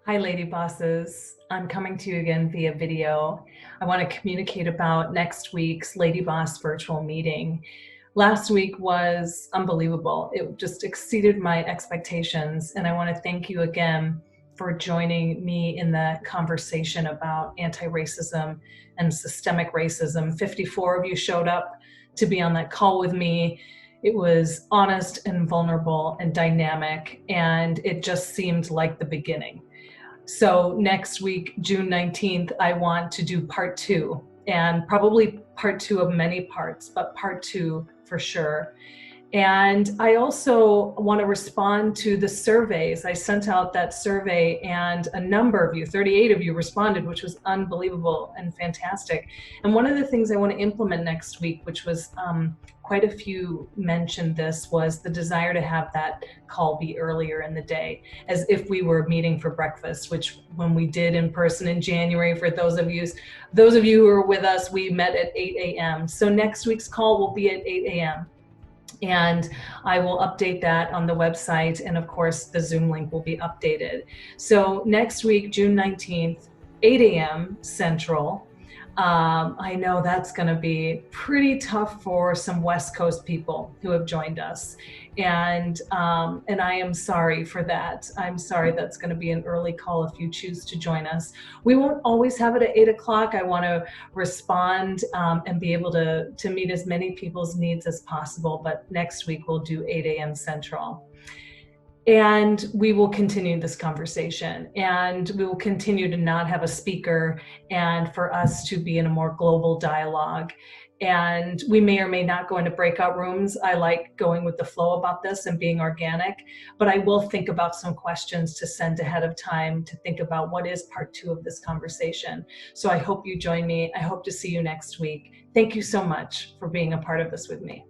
Hi, Lady Bosses. I'm coming to you again via video. I want to communicate about next week's Lady Boss virtual meeting. Last week was unbelievable. It just exceeded my expectations, and I want to thank you again for joining me in the conversation about anti-racism and systemic racism. 54 of you showed up to be on that call with me. It was honest and vulnerable and dynamic, and it just seemed like the beginning. So next week, June 19th, I want to do part two, and probably part two of many parts, but part two for sure. And I also want to respond to the surveys. I sent out that survey and a number of you, 38 of you responded, which was unbelievable and fantastic. And one of the things I want to implement next week, which was quite a few mentioned this, was the desire to have that call be earlier in the day, as if we were meeting for breakfast, which when we did in person in January, for those of you who are with us, we met at 8 a.m. So next week's call will be at 8 a.m. And I will update that on the website, and of course the Zoom link will be updated. So next week, June 19th, 8 a.m. Central. I know that's going to be pretty tough for some West Coast people who have joined us, and I am sorry for that. I'm sorry that's going to be an early call if you choose to join us. We won't always have it at 8 o'clock. I want to respond and be able to meet as many people's needs as possible, but next week we'll do 8 a.m. Central. And we will continue this conversation, and we will continue to not have a speaker, and for us to be in a more global dialogue. And we may or may not go into breakout rooms. I like going with the flow about this and being organic, but I will think about some questions to send ahead of time to think about what is part two of this conversation. So I hope you join me. I hope to see you next week. Thank you so much for being a part of this with me.